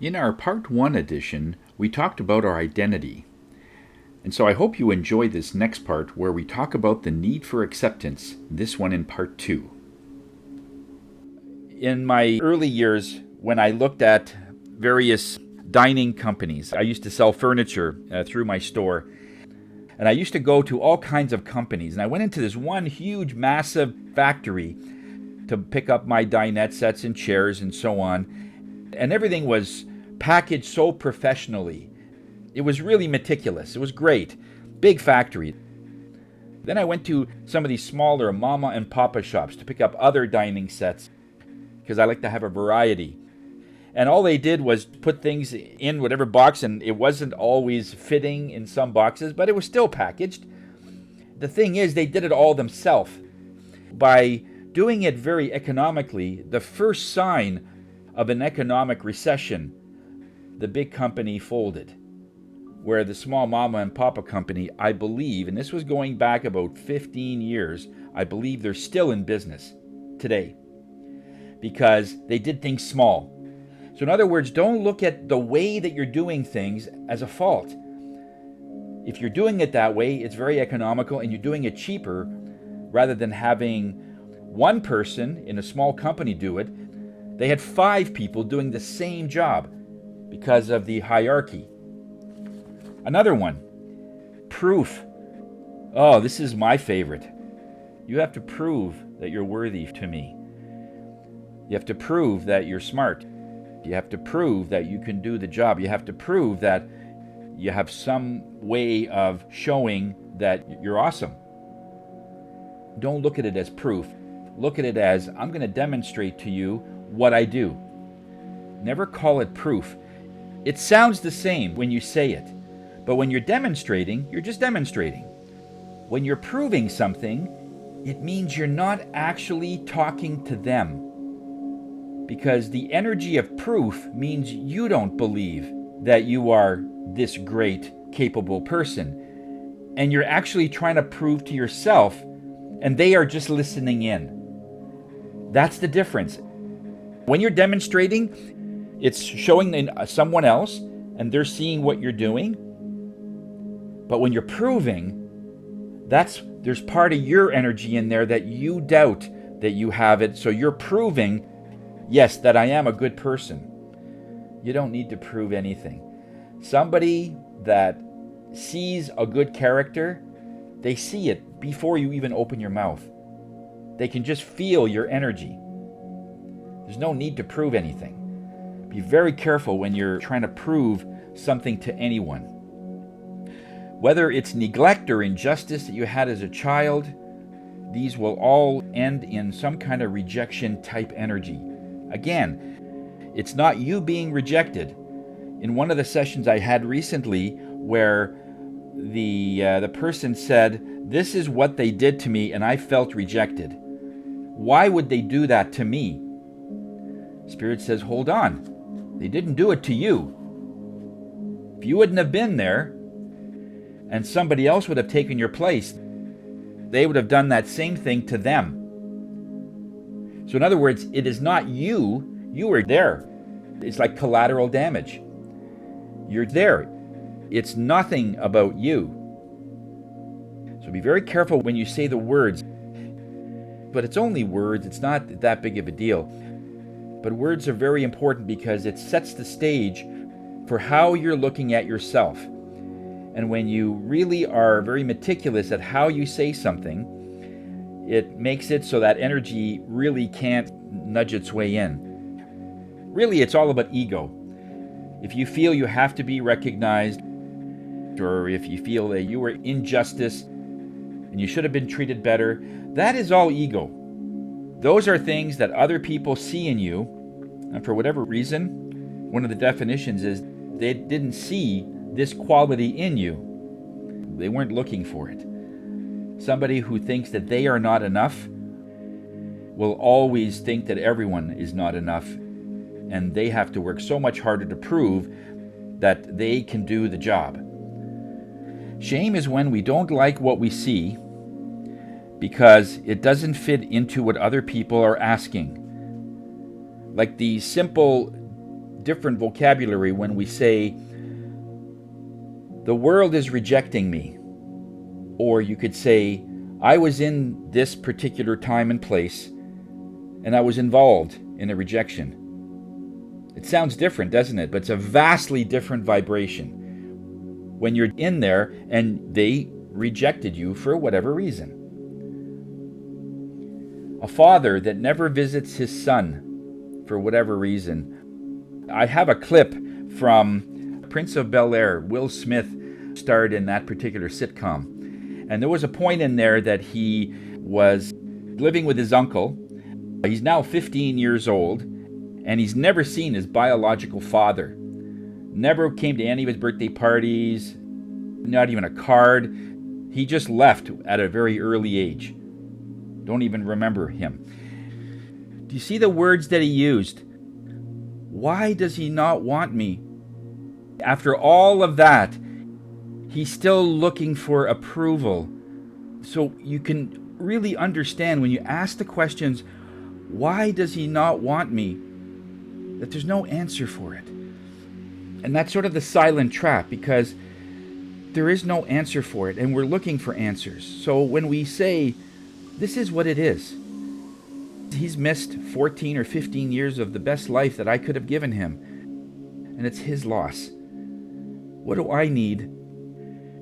In our Part 1 edition, we talked about our identity. And so I hope you enjoy this next part where we talk about the need for acceptance, this one in Part 2. In my early years, when I looked at various dining companies, I used to sell furniture through my store. And I used to go to all kinds of companies. And I went into this one huge, massive factory to pick up my dinette sets and chairs and so on. And everything was packaged so professionally. It was really meticulous. It was great. Big factory. Then I went to some of these smaller mama and papa shops to pick up other dining sets because I like to have a variety. And all they did was put things in whatever box, and it wasn't always fitting in some boxes, but it was still packaged. The thing is, they did it all themselves. By doing it very economically, the first sign of an economic recession, the big company folded. Where the small mama and papa company, I believe, and this was going back about 15 years, I believe they're still in business today because they did things small. So in other words, don't look at the way that you're doing things as a fault. If you're doing it that way, it's very economical and you're doing it cheaper rather than having one person in a small company do it. They had 5 people doing the same job because of the hierarchy. Another one, proof. Oh, this is my favorite. You have to prove that you're worthy to me. You have to prove that you're smart. You have to prove that you can do the job. You have to prove that you have some way of showing that you're awesome. Don't look at it as proof. Look at it as, I'm going to demonstrate to you what I do. Never call it proof. It sounds the same when you say it. But when you're demonstrating, you're just demonstrating. When you're proving something, it means you're not actually talking to them. Because the energy of proof means you don't believe that you are this great, capable person. And you're actually trying to prove to yourself, and they are just listening in. That's the difference. When you're demonstrating, it's showing someone else, and they're seeing what you're doing. But when you're proving, there's part of your energy in there that you doubt that you have it. So you're proving, yes, that I am a good person. You don't need to prove anything. Somebody that sees a good character, they see it before you even open your mouth. They can just feel your energy. There's no need to prove anything. Be very careful when you're trying to prove something to anyone. Whether it's neglect or injustice that you had as a child, these will all end in some kind of rejection type energy. Again, it's not you being rejected. In one of the sessions I had recently where the person said, this is what they did to me and I felt rejected. Why would they do that to me? Spirit says, hold on. They didn't do it to you. If you wouldn't have been there and somebody else would have taken your place, they would have done that same thing to them. So in other words, it is not you. You were there. It's like collateral damage. You're there. It's nothing about you. So be very careful when you say the words. But it's only words. It's not that big of a deal. But words are very important because it sets the stage for how you're looking at yourself. And when you really are very meticulous at how you say something, it makes it so that energy really can't nudge its way in. Really, it's all about ego. If you feel you have to be recognized, or if you feel that you were injustice and you should have been treated better, that is all ego. Those are things that other people see in you, and for whatever reason, one of the definitions is they didn't see this quality in you. They weren't looking for it. Somebody who thinks that they are not enough will always think that everyone is not enough, and they have to work so much harder to prove that they can do the job. Shame is when we don't like what we see because it doesn't fit into what other people are asking. Like the simple different vocabulary when we say, the world is rejecting me. Or you could say, I was in this particular time and place, and I was involved in a rejection. It sounds different, doesn't it? But it's a vastly different vibration when you're in there and they rejected you for whatever reason. A father that never visits his son for whatever reason. I have a clip from Prince of Bel-Air. Will Smith starred in that particular sitcom. And there was a point in there that he was living with his uncle. He's now 15 years old, and he's never seen his biological father. Never came to any of his birthday parties, not even a card. He just left at a very early age. Don't even remember him. Do you see the words that he used? Why does he not want me? After all of that, he's still looking for approval. So you can really understand when you ask the questions, why does he not want me? That there's no answer for it. And that's sort of the silent trap, because there is no answer for it, and we're looking for answers. So when we say, this is what it is, he's missed 14 or 15 years of the best life that I could have given him, and it's his loss. What do I need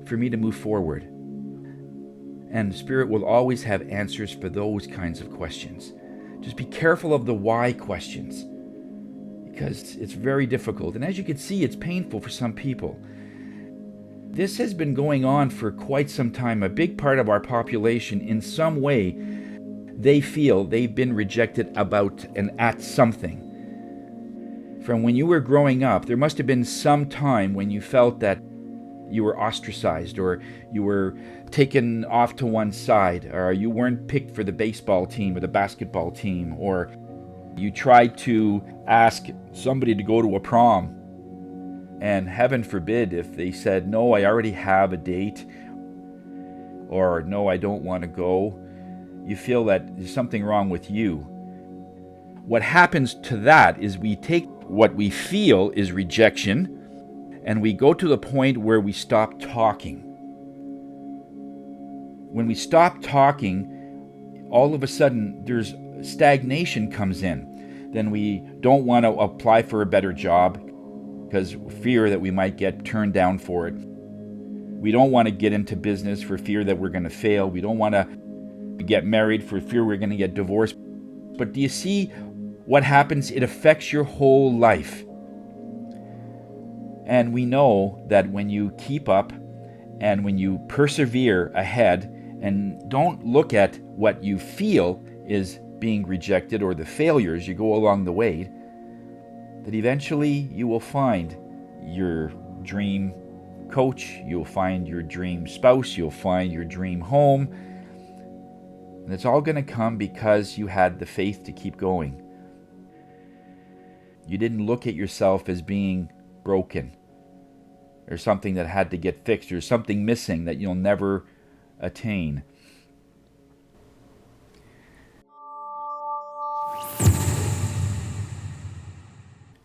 for me to move forward? And Spirit will always have answers for those kinds of questions. Just be careful of the why questions, because it's very difficult. And as you can see, it's painful for some people. This has been going on for quite some time. A big part of our population, in some way, they feel they've been rejected about and at something. From when you were growing up, there must have been some time when you felt that you were ostracized, or you were taken off to one side, or you weren't picked for the baseball team or the basketball team, or you tried to ask somebody to go to a prom, and heaven forbid if they said, no, I already have a date, or no, I don't want to go. You feel that there's something wrong with you. What happens to that is we take what we feel is rejection, and we go to the point where we stop talking. When we stop talking, all of a sudden there's stagnation comes in. Then we don't want to apply for a better job because fear that we might get turned down for it. We don't want to get into business for fear that we're going to fail. We don't want to get married for fear we're going to get divorced. But do you see what happens? It affects your whole life. And we know that when you keep up and when you persevere ahead and don't look at what you feel is being rejected or the failures you go along the way, that eventually you will find your dream coach, you'll find your dream spouse, you'll find your dream home. And it's all going to come because you had the faith to keep going. You didn't look at yourself as being broken, or something that had to get fixed, or something missing that you'll never attain.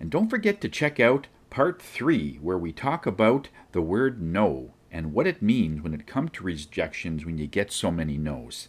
And don't forget to check out part 3, where we talk about the word no and what it means when it comes to rejections when you get so many no's.